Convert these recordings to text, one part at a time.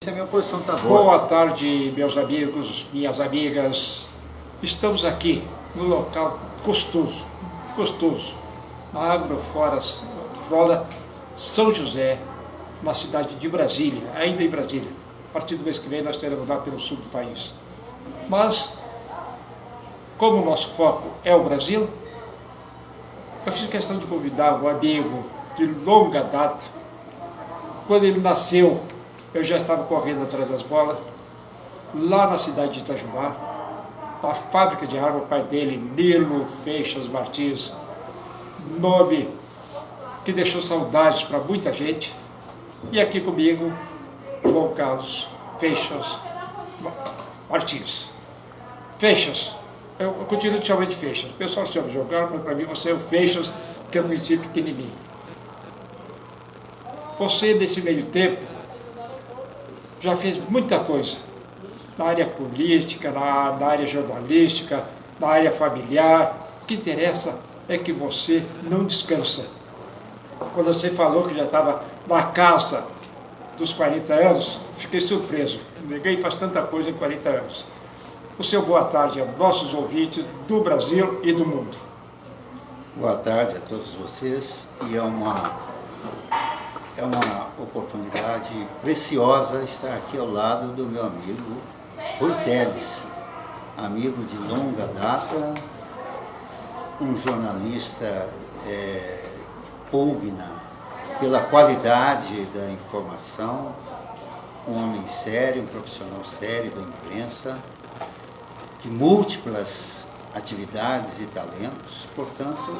Se a minha posição está boa. Boa tarde, meus amigos, minhas amigas. Estamos aqui no local gostoso, na Agroflora São José, na cidade de Brasília, ainda em Brasília. A partir do mês que vem nós teremos lá pelo sul do país. Mas, como o nosso foco é o Brasil, eu fiz questão de convidar um amigo de longa data. Quando ele nasceu, eu já estava correndo atrás das bolas, lá na cidade de Itajubá, na fábrica de água, o pai dele, Nilo Feixas Martins, nome que deixou saudades para muita gente. E aqui comigo, João Carlos Feixas Martins. Feixas, eu continuo te chamando de Feixas. O pessoal se chama João Carlos, mas para mim você é o Feixas, que é um município pequenininho. Você, nesse meio tempo, já fez muita coisa na área política, na área jornalística, na área familiar. O que interessa é que você não descansa. Quando você falou que já estava na casa dos 40 anos, fiquei surpreso. Ninguém faz tanta coisa em 40 anos. O seu boa tarde aos nossos ouvintes do Brasil e do mundo. Boa tarde a todos vocês, e é uma oportunidade preciosa estar aqui ao lado do meu amigo Rui Teles, amigo de longa data, um jornalista pugna pela qualidade da informação, um homem sério, um profissional sério da imprensa, de múltiplas atividades e talentos. Portanto,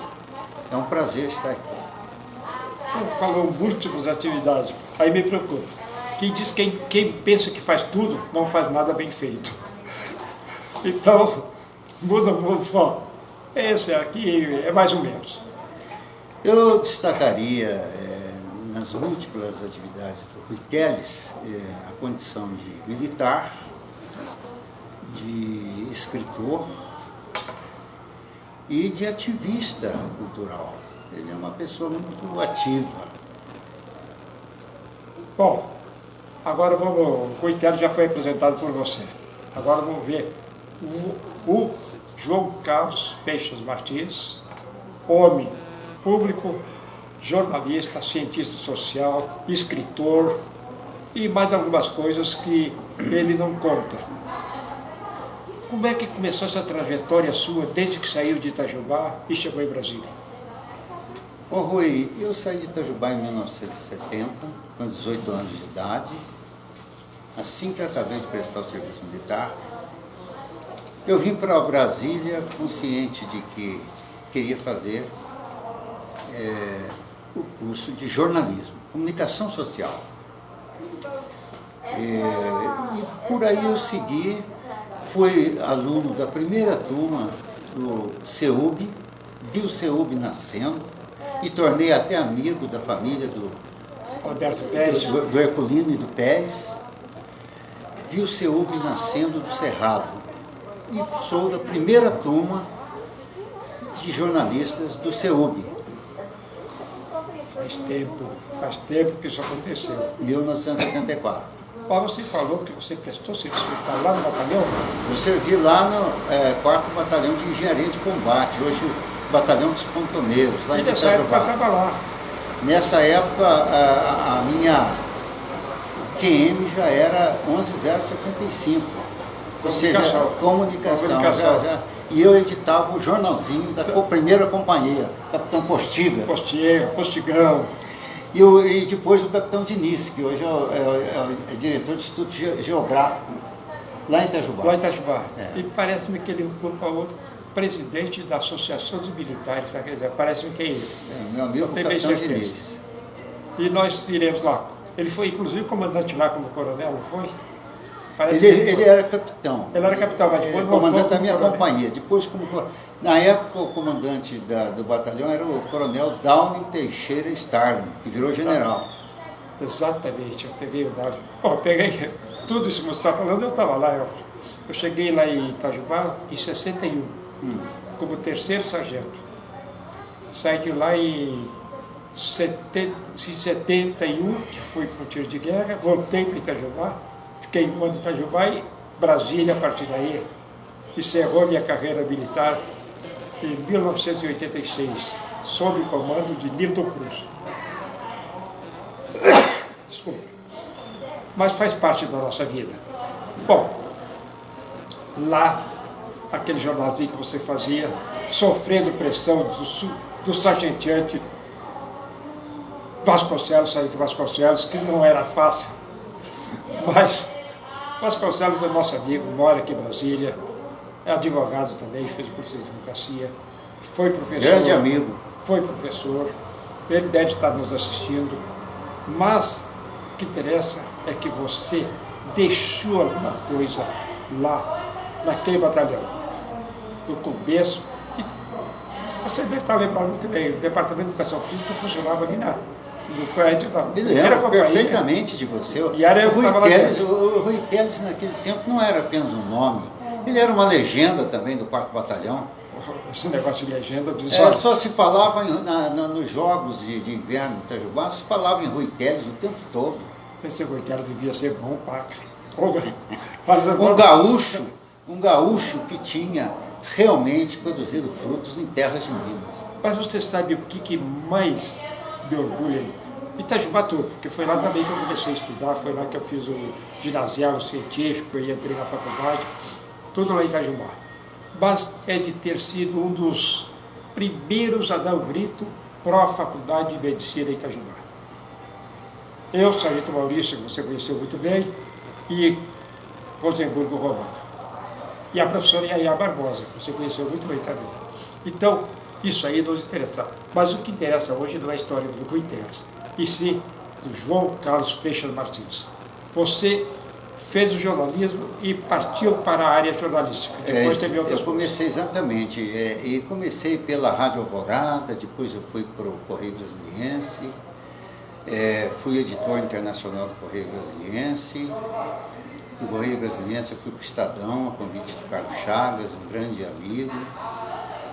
é um prazer estar aqui. Você falou múltiplas atividades, aí me preocupa. Quem pensa que faz tudo, não faz nada bem feito. Então, muda só. Esse aqui é mais ou menos. Eu destacaria, nas múltiplas atividades do Rui Teles, a condição de militar, de escritor e de ativista cultural. Ele é uma pessoa muito ativa. Bom, agora vamos. O Rui Teles já foi apresentado por você. Agora vamos ver o João Carlos Feixas Martins, homem público, jornalista, cientista social, escritor e mais algumas coisas que ele não conta. Como é que começou essa trajetória sua desde que saiu de Itajubá e chegou em Brasília? Ô Rui, eu saí de Itajubá em 1970, com 18 anos de idade, assim que eu acabei de prestar o serviço militar. Eu vim para Brasília consciente de que queria fazer o curso de jornalismo, comunicação social. E por aí eu segui, fui aluno da primeira turma do CEUB, vi o CEUB nascendo, e tornei até amigo da família do Alberto Pérez, do Herculino e do Pérez. Vi o CEUB nascendo do Cerrado e sou da primeira turma de jornalistas do CEUB. Faz tempo que isso aconteceu. 1974. Mas você falou que você prestou serviço militar lá no batalhão? Eu servi lá no 4º Batalhão de Engenharia de Combate, hoje Batalhão dos Pontoneiros, lá em Nessa época eu Itajubá. estava lá. Nessa época, a minha QM já era 11075. Ou seja, comunicação. E eu editava o jornalzinho da primeira companhia, Capitão Postiga. Postigão. E depois o Capitão Diniz, que hoje é diretor de Instituto Geográfico, lá em Itajubá. Lá em Itajubá. É. E parece-me que ele foi para outro presidente da Associação dos Militares, quer dizer, parece-me que é ele. Meu amigo, o Capitão Diniz. E nós iremos lá. Ele foi, inclusive, comandante lá como coronel, não foi? Ele era capitão. Ele era capitão, mas depois comandante da minha companhia. Depois, na época, o comandante do batalhão era o coronel Downey Teixeira Starling, que virou general. Exatamente, eu peguei o dado. Bom, eu peguei tudo isso que você está falando, eu estava lá. Eu cheguei lá em Itajubá em 61, como terceiro sargento. Saí de lá em em 71, que fui para o tiro de guerra, voltei para Itajubá, fiquei um ano em Itajubá e Brasília, a partir daí, encerrou minha carreira militar em 1986, sob o comando de Nilton Cruz. Desculpa. Mas faz parte da nossa vida. Bom, lá, aquele jornalzinho que você fazia, sofrendo pressão do sargenteante Vasconcelos, Saído Vasconcelos, que não era fácil, mas Vasconcelos é nosso amigo, mora aqui em Brasília, é advogado também, fez curso de advocacia, foi professor. Grande amigo. Foi professor, ele deve estar nos assistindo, mas o que interessa é que você deixou alguma coisa lá, naquele batalhão, do começo. E você deve estar lembrando muito bem, o Departamento de Educação Física funcionava ali no prédio da primeira companhia. Perfeitamente de você. E era eu que estava lá dentro. O Rui Teles, naquele tempo, não era apenas um nome. Ele era uma legenda também do 4º Batalhão. Esse negócio de legenda dos só se falava nos jogos de inverno do Itajubá, se falava em Rui Teles o tempo todo. Esse Rui Teles devia ser bom, paca. Um gaúcho que tinha realmente produzido frutos em terras de Minas. Mas você sabe o que mais me orgulha? Itajubá todo, porque foi lá também que eu comecei a estudar, foi lá que eu fiz o ginasial científico e entrei na faculdade, tudo lá em Itajubá. Mas é de ter sido um dos primeiros a dar o grito pró-faculdade de medicina em Itajubá. Eu, Sargento Maurício, que você conheceu muito bem, e Rosenburgo Romano. E a professora Yaya Barbosa, que você conheceu muito bem também. Então, isso aí nos interessa. Mas o que interessa hoje não é a história do Rui Teles, e sim do João Carlos Feixas Martins. Você fez o jornalismo e partiu para a área jornalística. Depois teve outras coisas. Eu comecei exatamente, e comecei pela Rádio Alvorada, depois eu fui para o Correio Brasiliense, fui editor internacional do Correio Brasiliense. Do Correio Brasiliense eu fui para o Estadão, a convite do Carlos Chagas, um grande amigo.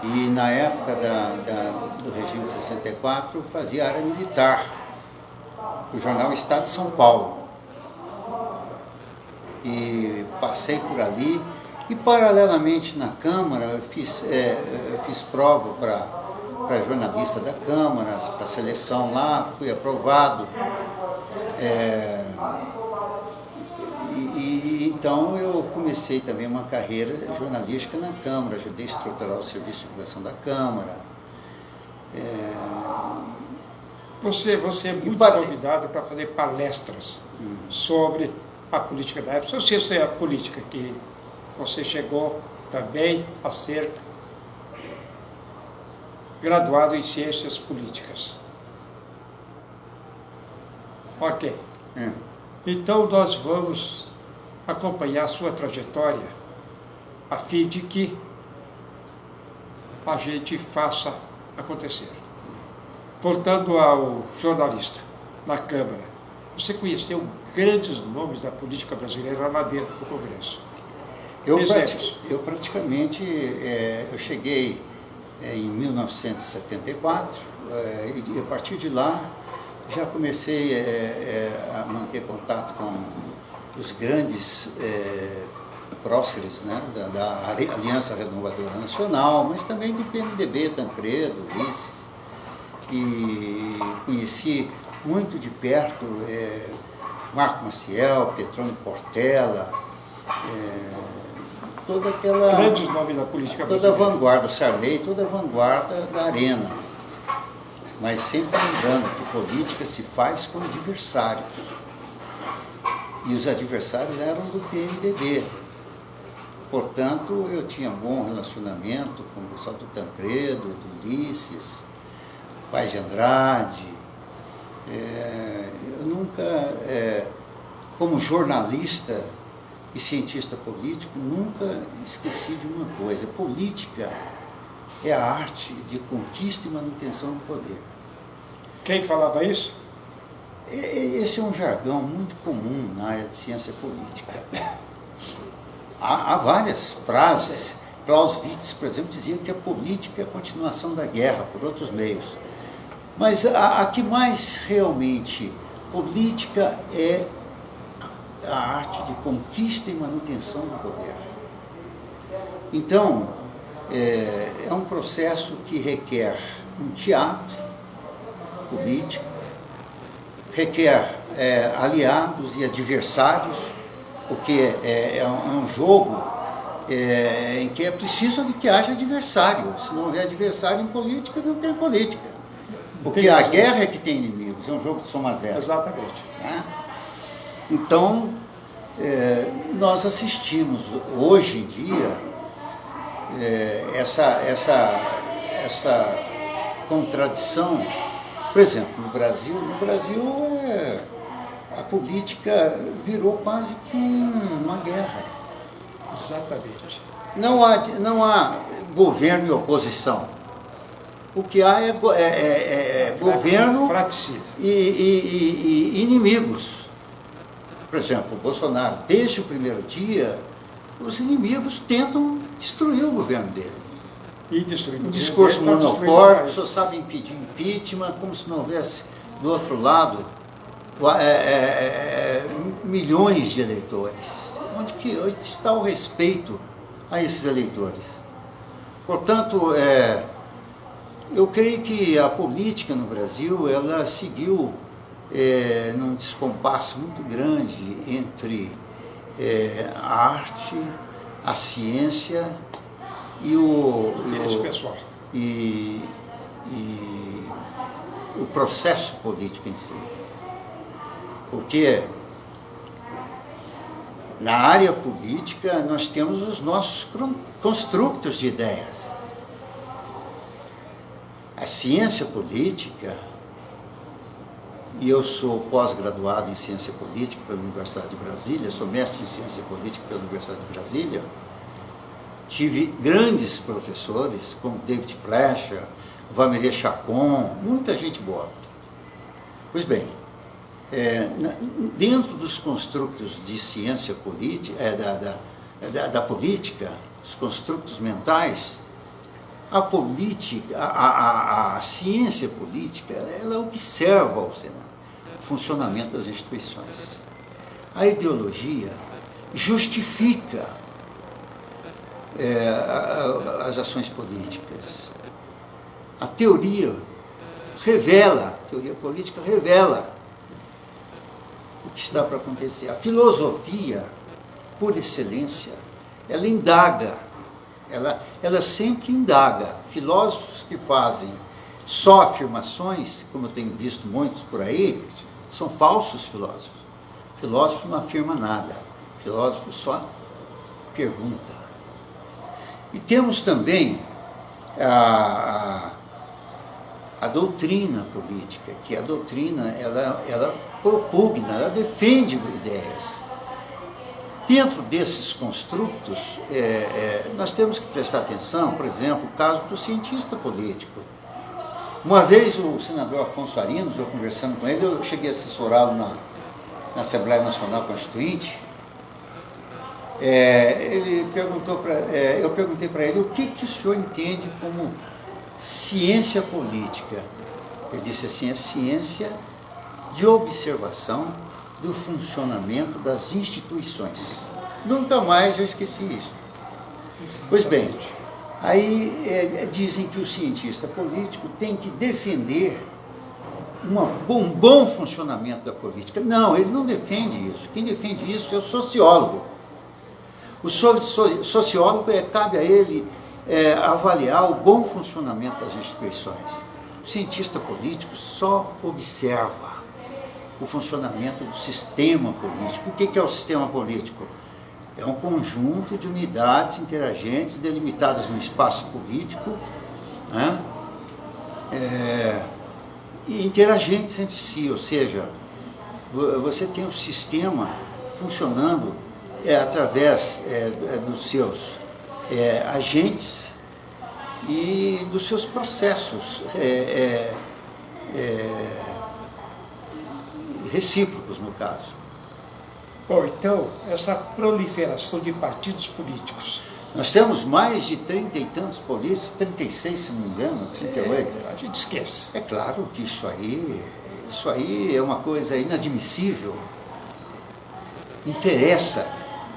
E na época do regime de 64 eu fazia área militar, o jornal Estado de São Paulo. E passei por ali e paralelamente na Câmara eu fiz prova para jornalista da Câmara, para a seleção lá, fui aprovado. Então eu comecei também uma carreira jornalística na Câmara, ajudei a estruturar o serviço de divulgação da Câmara. Você é muito convidado para fazer palestras sobre a política da época. Se você é a política que você chegou também a ser graduado em ciências políticas. Ok. Então nós vamos acompanhar a sua trajetória a fim de que a gente faça acontecer. Voltando ao jornalista na Câmara, você conheceu grandes nomes da política brasileira lá dentro do Congresso. Eu praticamente, eu cheguei em 1974 e a partir de lá já comecei a manter contato com os grandes próceres, né, da Aliança Renovadora Nacional, mas também do PMDB, Tancredo, Ulisses, que conheci muito de perto Marco Maciel, Petrônio Portela, toda aquela... Grandes nomes da política brasileira. Toda a vanguarda, o Sarney, toda a vanguarda da arena. Mas sempre lembrando que política se faz com adversários. E os adversários eram do PMDB. Portanto, eu tinha bom relacionamento com o pessoal do Tancredo, do Ulisses, Paz de Andrade. Eu nunca, como jornalista e cientista político, nunca esqueci de uma coisa: política é a arte de conquista e manutenção do poder. Quem falava isso? Esse é um jargão muito comum na área de ciência política. Há várias frases. Clausewitz, por exemplo, dizia que a política é a continuação da guerra por outros meios. Mas a que mais realmente política é a arte de conquista e manutenção do poder. Então, é um processo que requer um teatro político, requer aliados e adversários, porque é um jogo em que é preciso que haja adversário. Se não houver adversário em política, não tem política. Porque a guerra é que tem inimigos, é um jogo de soma zero. Exatamente. Né? Então, nós assistimos hoje em dia essa contradição. Por exemplo, no Brasil a política virou quase que uma guerra. Exatamente. Não há governo e oposição. O que há é governo e inimigos. Por exemplo, o Bolsonaro, desde o primeiro dia, os inimigos tentam destruir o governo dele. E destruir um discurso monocórdico, só sabe impedir impeachment, como se não houvesse, do outro lado, milhões de eleitores. Onde está o respeito a esses eleitores? Portanto, eu creio que a política no Brasil, ela seguiu num descompasso muito grande entre a arte, a ciência e o processo político em si. Porque na área política nós temos os nossos construtos de ideias. A ciência política, e eu sou pós-graduado em ciência política pela Universidade de Brasília, sou mestre em ciência política pela Universidade de Brasília, tive grandes professores, como David Fleischer, Valeria Chacon, muita gente boa. Pois bem, dentro dos construtos de ciência política, da política, os construtos mentais, a política, a ciência política, ela observa o funcionamento das instituições. A ideologia justifica as ações políticas. A teoria política revela o que está para acontecer. A filosofia, por excelência, ela indaga, ela sempre indaga. Filósofos que fazem só afirmações, como eu tenho visto muitos por aí, são falsos filósofos. Filósofo não afirma nada, filósofo só pergunta. E temos também a doutrina política, que a doutrina ela propugna, ela defende ideias. Dentro desses construtos, nós temos que prestar atenção, por exemplo, o caso do cientista político. Uma vez o senador Afonso Arinos, eu conversando com ele, eu cheguei a assessorá-lo na Assembleia Nacional Constituinte. Ele perguntou eu perguntei para ele o que o senhor entende como ciência política. Ele disse assim: é ciência de observação do funcionamento das instituições. Nunca mais eu esqueci isso. Pois bem, aí dizem que o cientista político tem que defender um bom funcionamento da política. Não, ele não defende isso. Quem defende isso é o sociólogo. O sociólogo, cabe a ele avaliar o bom funcionamento das instituições. O cientista político só observa o funcionamento do sistema político. O que é o sistema político? É um conjunto de unidades interagentes delimitadas no espaço político, né? E interagentes entre si, ou seja, você tem um sistema funcionando através dos seus agentes e dos seus processos recíprocos, no caso. Bom, então, essa proliferação de partidos políticos Nós temos mais de 30 e tantos políticos, 36 se não me engano, 38. A gente esquece. É claro que isso aí é uma coisa inadmissível. Interessa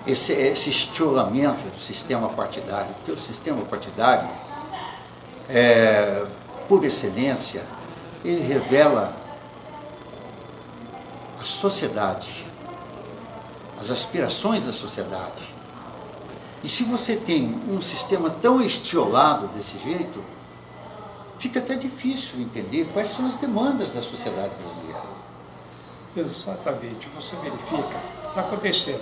esse estiramento do sistema partidário, porque o sistema partidário, por excelência, ele revela a sociedade, as aspirações da sociedade. E se você tem um sistema tão estiolado desse jeito, fica até difícil entender quais são as demandas da sociedade brasileira. Exatamente, você verifica, está acontecendo.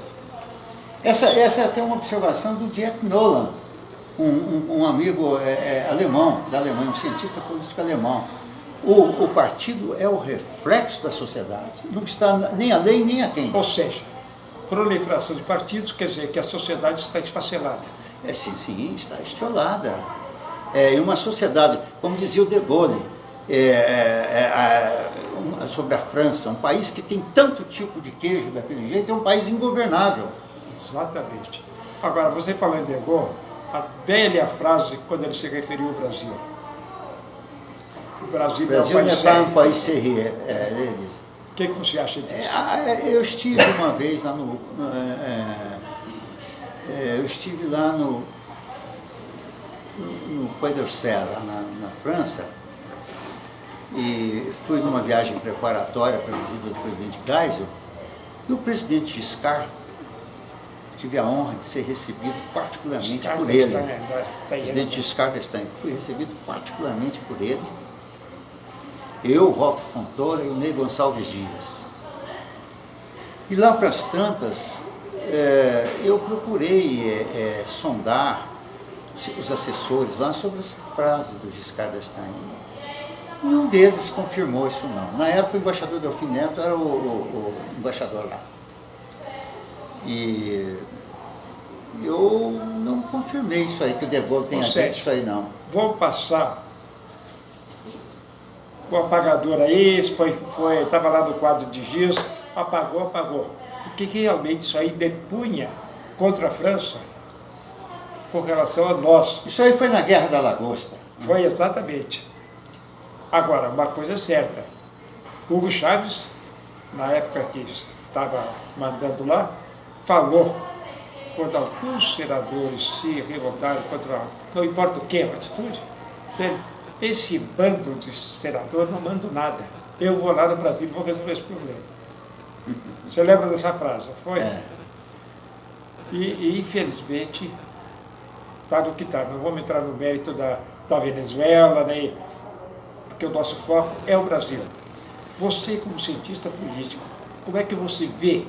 Essa é até uma observação do Jack Nolan, um amigo alemão, da Alemanha, um cientista político alemão. O partido é o reflexo da sociedade, não está nem além nem a quem. Ou seja, proliferação de partidos quer dizer que a sociedade está esfacelada. Sim, está estiolada. E uma sociedade, como dizia o De Gaulle, sobre a França, um país que tem tanto tipo de queijo daquele jeito, é um país ingovernável. Exatamente. Agora, você falou em De Gaulle, a velha frase quando ele se referiu ao Brasil. O Brasil é um país sério. Ele disse. O que você acha disso? Eu estive uma vez lá no Quai d'Orsay, lá na França, e fui numa viagem preparatória para a visita do presidente Geisel, e o presidente Giscard, tive a honra de ser recebido particularmente por ele. O presidente Giscard d'Estaing, fui recebido particularmente por ele. Eu, Walter Fontoura e o Ney Gonçalves Dias. E lá para as tantas, eu procurei sondar os assessores lá sobre essa frase do Giscard d'Estaing. Nenhum deles confirmou isso não. Na época o embaixador Delfim Neto era o embaixador lá. E eu não confirmei isso aí, que o De Gaulle tenha dito isso aí não. Vou passar o apagador aí, estava lá no quadro de giz, apagou. Porque realmente isso aí depunha contra a França com relação a nós. Isso aí foi na Guerra da Lagosta. Foi exatamente. Agora, uma coisa é certa, Hugo Chávez, na época que estava mandando lá, falou quando alguns senadores se revoltaram contra, não importa o que, a atitude, esse bando de senador não manda nada. Eu vou lá no Brasil e vou resolver esse problema. Você lembra dessa frase? Foi? E infelizmente, está no que está. Não vamos entrar no mérito da Venezuela, nem, porque o nosso foco é o Brasil. Você, como cientista político, como é que você vê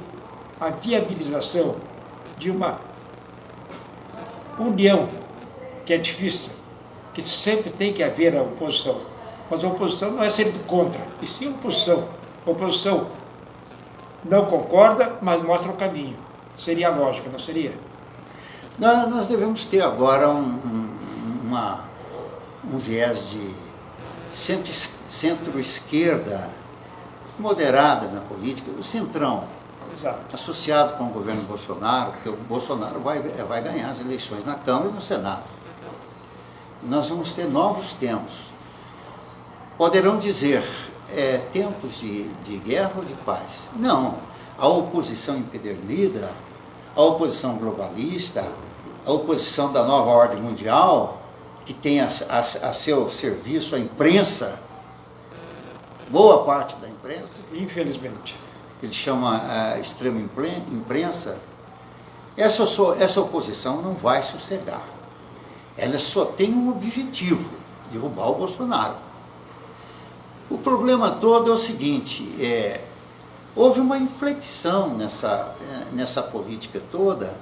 a viabilização de uma união que é difícil, que sempre tem que haver a oposição? Mas a oposição não é sempre contra, e sim oposição. A oposição não concorda, mas mostra o caminho. Seria a lógica, não seria? Nós devemos ter agora um viés de centro-esquerda moderada na política, o centrão. Exato. Associado com o governo Bolsonaro, porque o Bolsonaro vai ganhar as eleições na Câmara e no Senado. Nós vamos ter novos tempos. Poderão dizer, tempos de guerra ou de paz? Não. A oposição empedernida, a oposição globalista, a oposição da nova ordem mundial, que tem a seu serviço a imprensa, boa parte da imprensa, infelizmente, ele chama a extrema imprensa, essa oposição não vai sossegar. Ela só tem um objetivo, derrubar o Bolsonaro. O problema todo é o seguinte, houve uma inflexão nessa política toda,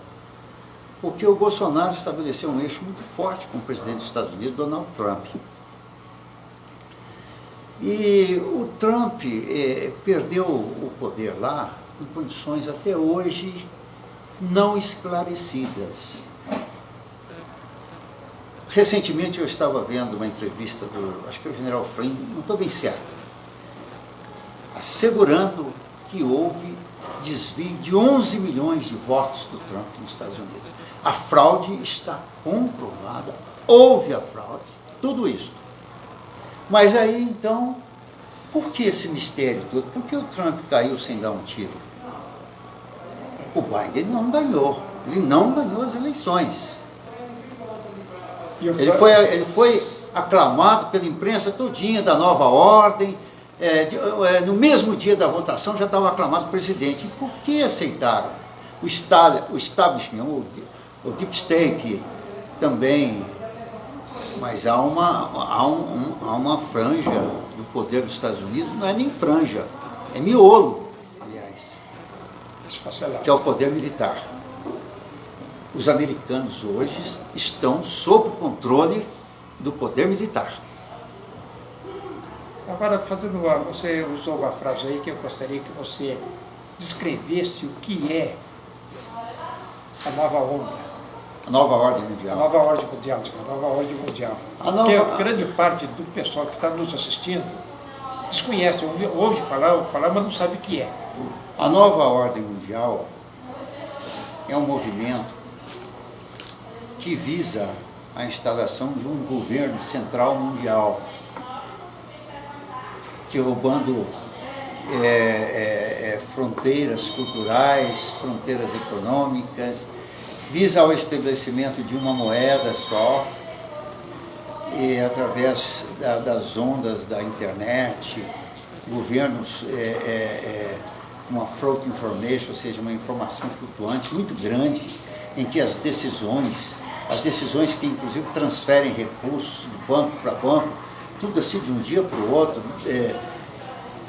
porque o Bolsonaro estabeleceu um eixo muito forte com o presidente dos Estados Unidos, Donald Trump. E o Trump perdeu o poder lá em condições até hoje não esclarecidas. Recentemente eu estava vendo uma entrevista acho que é o general Flynn, não estou bem certo, assegurando que houve desvio de 11 milhões de votos do Trump nos Estados Unidos. A fraude está comprovada, houve a fraude, tudo isso. Mas aí, então, por que esse mistério todo? Por que o Trump caiu sem dar um tiro? O Biden não ganhou. Ele não ganhou as eleições. Ele foi aclamado pela imprensa todinha da nova ordem. No mesmo dia da votação já estava aclamado presidente. E por que aceitaram? O establishment, o Deep State também. Mas há uma franja do poder dos Estados Unidos, não é nem franja, é miolo, aliás, que é o poder militar. Os americanos hoje estão sob o controle do poder militar. Agora, você usou uma frase aí que eu gostaria que você descrevesse o que é a nova onda. A nova ordem mundial. A nova ordem mundial, a nova ordem mundial. Porque a grande parte do pessoal que está nos assistindo desconhece, ouve falar, mas não sabe o que é. A nova ordem mundial é um movimento que visa a instalação de um governo central mundial, derrubando fronteiras culturais, fronteiras econômicas, visa ao estabelecimento de uma moeda só, e através das ondas da internet, governos uma float information, ou seja, uma informação flutuante muito grande, em que as decisões que inclusive transferem recursos de banco para banco, tudo assim de um dia para o outro.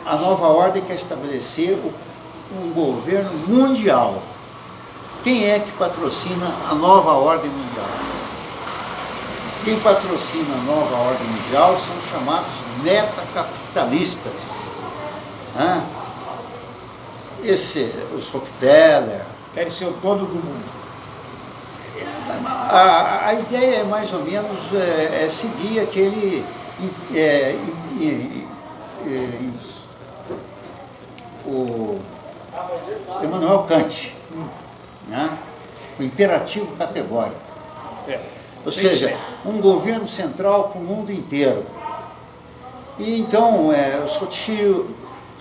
A nova ordem quer estabelecer um governo mundial. Quem é que patrocina a nova ordem mundial? Quem patrocina a nova ordem mundial são chamados metacapitalistas. Os Rockefeller. Querem ser o dono do mundo. A ideia é mais ou menos seguir aquele o Immanuel Kant, né? O imperativo categórico. Ou seja, um governo central para o mundo inteiro. E então, os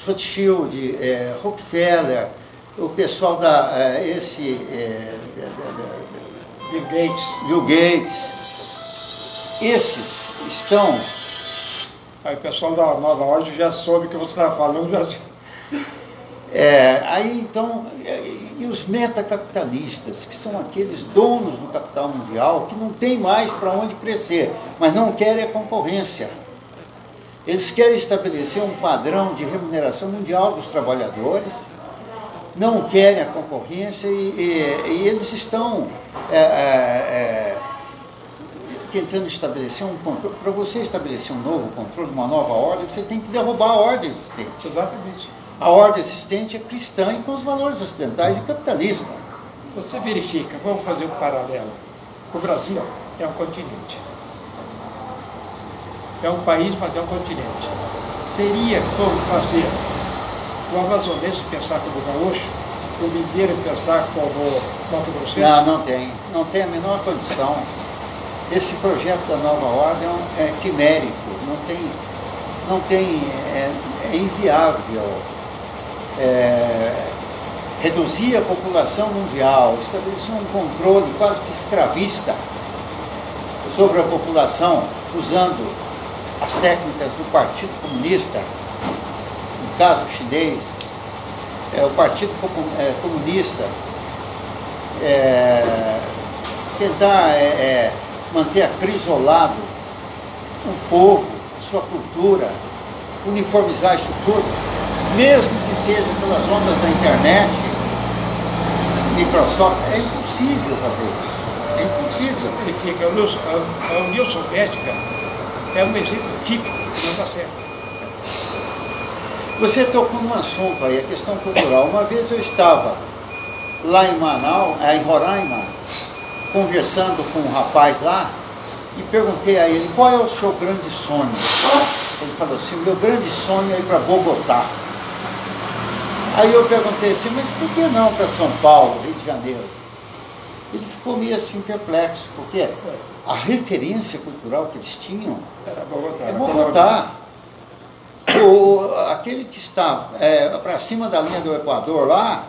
Rothschild, Rockefeller, o pessoal Bill Gates, esses estão... Aí o pessoal da nova ordem já soube o que você estava falando. Aí então, e os metacapitalistas, que são aqueles donos do capital mundial, que não tem mais para onde crescer, mas não querem a concorrência. Eles querem estabelecer um padrão de remuneração mundial dos trabalhadores, não querem a concorrência e eles estão tentando estabelecer um controle. Para você estabelecer um novo controle, uma nova ordem, você tem que derrubar a ordem existente. Exatamente. A ordem existente é cristã e com os valores ocidentais e capitalista. Você verifica, vamos fazer um paralelo. O Brasil é um continente. É um país, mas é um continente. Teria como fazer o amazonense pensar como gaúcho, o mineiro pensar como mato-grossense? Não tem. Não tem a menor condição. Esse projeto da nova ordem é quimérico, é inviável. Reduzir a população mundial, estabelecer um controle quase que escravista sobre a população, usando as técnicas do Partido Comunista, no caso chinês, o Partido Comunista, tentar manter acrisolado o povo, sua cultura, uniformizar isso tudo, mesmo que seja pelas ondas da internet, Microsoft, é impossível fazer isso. É impossível. Significa, a União Soviética é um exemplo típico, não dá certo. Você tocou num assunto aí, a questão cultural. Uma vez eu estava lá em Manaus, em Roraima, conversando com um rapaz lá, e perguntei a ele, qual é o seu grande sonho? Ele falou assim, meu grande sonho é ir para Bogotá. Aí eu perguntei assim, mas por que não para São Paulo, Rio de Janeiro? Ele ficou meio assim perplexo, porque a referência cultural que eles tinham Era Bogotá. é Bogotá. Aquele que está para cima da linha do Equador lá,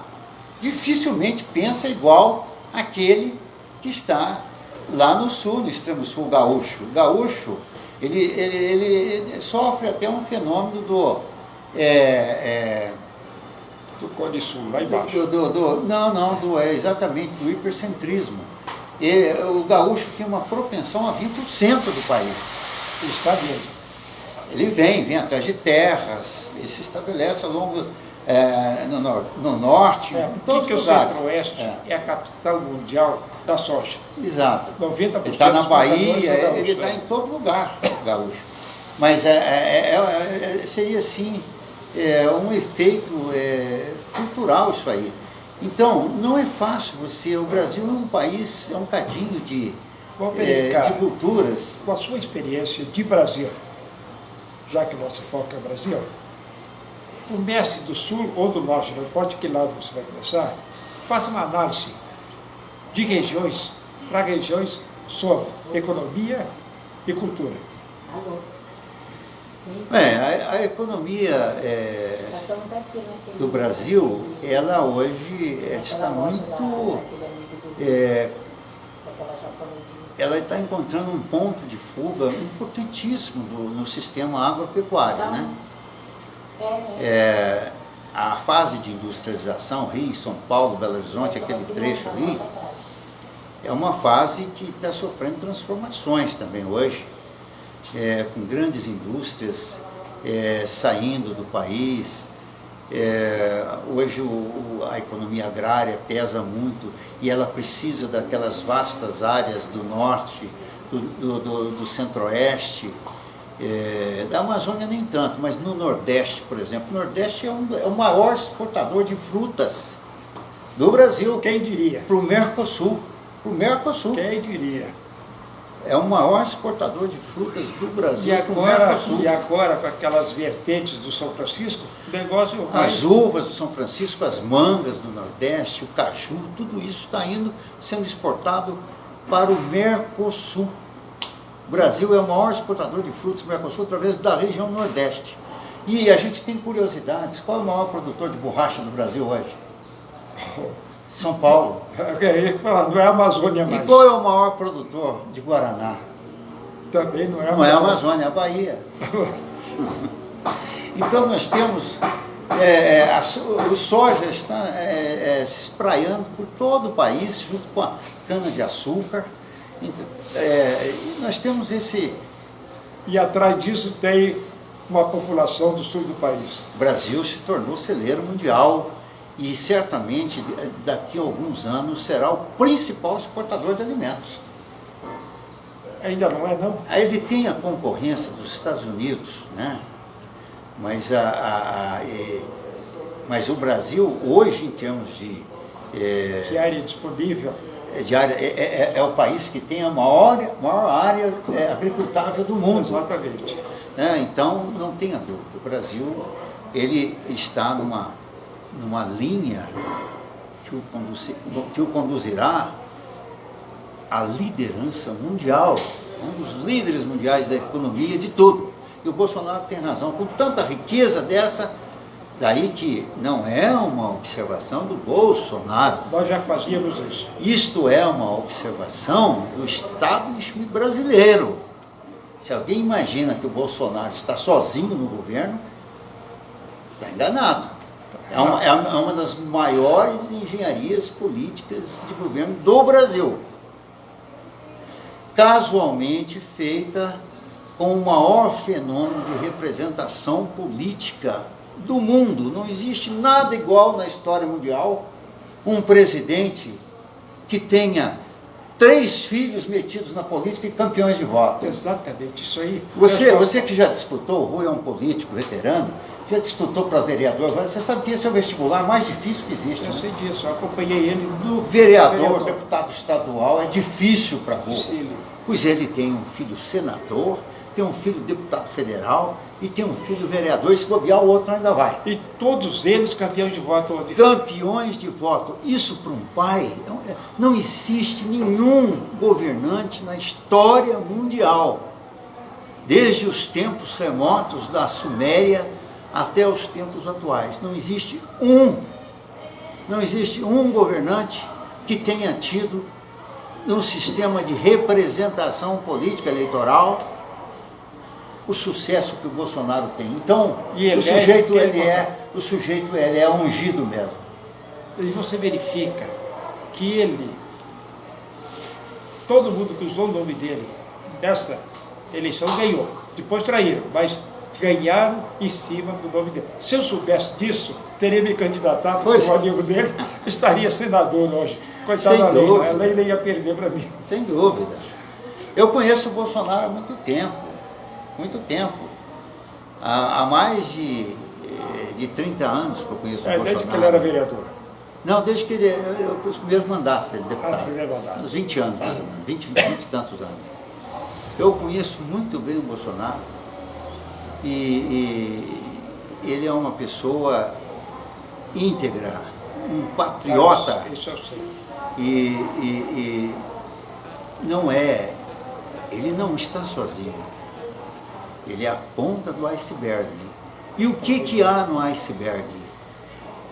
dificilmente pensa igual aquele que está lá no sul, no extremo sul, o gaúcho. O gaúcho, ele sofre até um fenômeno do Cone Sul, lá embaixo. Exatamente, do hipercentrismo. O gaúcho tem uma propensão a vir para o centro do país. Está mesmo. Ele vem atrás de terras, ele se estabelece ao longo no norte, em todos Porque os o lugares. Centro-Oeste é a capital mundial da soja. Exato. 90% Ele está na dos plantadores Bahia, são gaúchos, ele está né? em todo lugar, o gaúcho. Mas seria assim, um efeito cultural isso aí. Então, não é fácil o Brasil é um país, é um cadinho de culturas. Com a sua experiência de Brasil, já que o nosso foco é o Brasil, comece do sul ou do norte, não importa de que lado você vai começar, faça uma análise de regiões para regiões sobre economia e cultura. A economia do Brasil, ela hoje está muito... ela está encontrando um ponto de fuga importantíssimo no sistema agropecuário, né? A fase de industrialização, Rio, São Paulo, Belo Horizonte, aquele trecho ali, é uma fase que está sofrendo transformações também hoje, com grandes indústrias saindo do país. Hoje a economia agrária pesa muito e ela precisa daquelas vastas áreas do norte, do centro-oeste, da Amazônia nem tanto, mas no Nordeste, por exemplo. O Nordeste é o maior exportador de frutas do Brasil. Quem diria? Para o Mercosul. Quem diria? É o maior exportador de frutas do Brasil. E agora, com aquelas vertentes do São Francisco, o negócio vai... As uvas do São Francisco, as mangas do Nordeste, o caju, tudo isso está sendo exportado para o Mercosul. O Brasil é o maior exportador de frutas do Mercosul através da região Nordeste. E a gente tem curiosidades. Qual é o maior produtor de borracha do Brasil hoje? São Paulo. Não é a Amazônia mais. E qual é o maior produtor de Guaraná? Também não é a Amazônia. Não é a Amazônia, é a Bahia. Então nós temos... o soja está se espraiando por todo o país, junto com a cana-de-açúcar. Nós temos esse... E atrás disso tem uma população do sul do país. O Brasil se tornou celeiro mundial e certamente daqui a alguns anos será o principal exportador de alimentos. Ainda não é, não? Ele tem a concorrência dos Estados Unidos, né? Mas o Brasil, hoje, em termos de... Que área disponível? É o país que tem a maior área agricultável do mundo. Exatamente. Então, não tenha dúvida, o Brasil ele está numa linha que o conduzirá à liderança mundial, um dos líderes mundiais da economia de tudo. E o Bolsonaro tem razão, com tanta riqueza dessa, daí que não é uma observação do Bolsonaro. Nós já fazíamos isso. Isto é uma observação do establishment brasileiro. Se alguém imagina que o Bolsonaro está sozinho no governo, está enganado. É uma das maiores engenharias políticas de governo do Brasil. Casualmente feita com o maior fenômeno de representação política do mundo. Não existe nada igual na história mundial um presidente que tenha 3 filhos metidos na política e campeões de voto. Exatamente, isso aí. Você que já disputou, o Rui é um político veterano, já disputou para vereador, você sabe que esse é o vestibular mais difícil que existe. Eu né? sei disso, eu acompanhei ele no... Vereador, deputado estadual, é difícil para burro. Sim. Pois ele tem um filho senador, tem um filho deputado federal, e tem um filho vereador, e se bobear o outro ainda vai. E todos eles campeões de voto. Campeões de voto. Isso para um pai, não existe nenhum governante na história mundial, desde os tempos remotos da Suméria até os tempos atuais. Não existe um governante que tenha tido num sistema de representação política eleitoral o sucesso que o Bolsonaro tem. Então, o sujeito ele é ungido mesmo. E você verifica que todo mundo que usou o nome dele nessa eleição ganhou. Depois traíram, mas ganharam em cima do nome dele. Se eu soubesse disso, teria me candidatado como amigo dele, estaria senador hoje. Coitado da Leila, a Leila ia perder para mim. Sem dúvida. Eu conheço o Bolsonaro há muito tempo. Muito tempo. Há mais de 30 anos que eu conheço o Bolsonaro. Desde que ele era vereador. Não, desde que os primeiros mandatos dele, deputado. Primeiro mandato. Uns 20 anos, mais ou menos, 20 e tantos anos. Eu conheço muito bem o Bolsonaro e ele é uma pessoa íntegra, um patriota. Isso eu sei. E ele não está sozinho. Ele é a ponta do iceberg. E o que há no iceberg?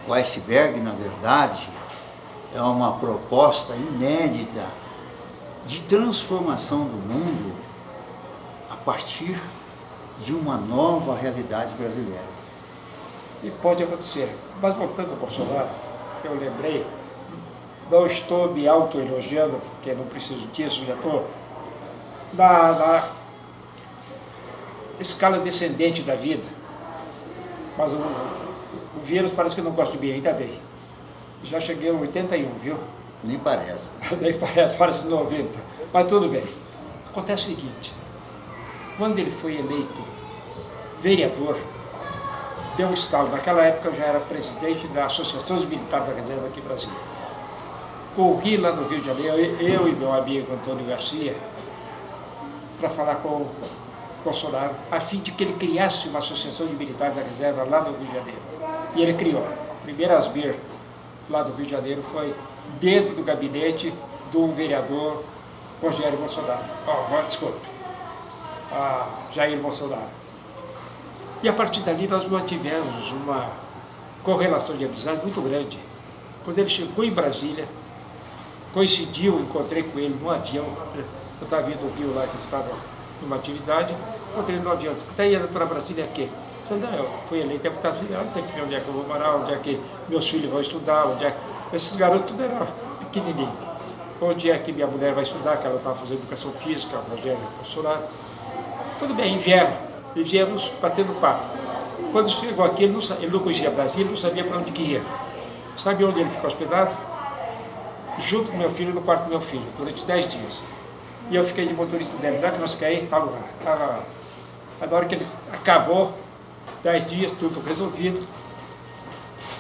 O iceberg, na verdade, é uma proposta inédita de transformação do mundo a partir de uma nova realidade brasileira. E pode acontecer. Mas voltando ao Bolsonaro, eu lembrei, não estou me autoelogiando, porque não preciso disso, já estou na escala descendente da vida. Mas o vírus parece que não gosta de mim, ainda bem. Já cheguei a 81, viu? Nem parece. Nem parece 90. Mas tudo bem. Acontece o seguinte, quando ele foi eleito vereador, deu um estalo. Naquela época eu já era presidente da Associação dos Militares da Reserva aqui em Brasília. Corri lá no Rio de Janeiro, eu e meu amigo Antônio Garcia, para falar com o Bolsonaro, a fim de que ele criasse uma Associação de Militares da Reserva lá no Rio de Janeiro. E ele criou. A primeira ASMIR lá do Rio de Janeiro foi dentro do gabinete do vereador Rogério Bolsonaro. Jair Bolsonaro. E a partir dali nós mantivemos uma correlação de amizade muito grande. Quando ele chegou em Brasília, coincidiu, encontrei com ele no avião, eu estava vindo do Rio lá, que estava numa atividade, encontrei ele no avião. Daí ia para Brasília aqui. Eu fui eleito deputado federal, tem que ver onde é que eu vou morar, onde é que meus filhos vão estudar, esses garotos tudo eram pequenininhos. Onde é que minha mulher vai estudar, que ela estava fazendo educação física, o Rogério Bolsonaro. Tudo bem, e viemos batendo papo. Quando chegou aqui, ele não conhecia Brasília, ele não sabia para onde que ia. Sabe onde ele ficou hospedado? Junto com meu filho, no quarto do meu filho, durante 10 dias. E eu fiquei de motorista dele, onde é que nós quer ir? Está lugar. Na hora que ele acabou, 10 dias, tudo resolvido,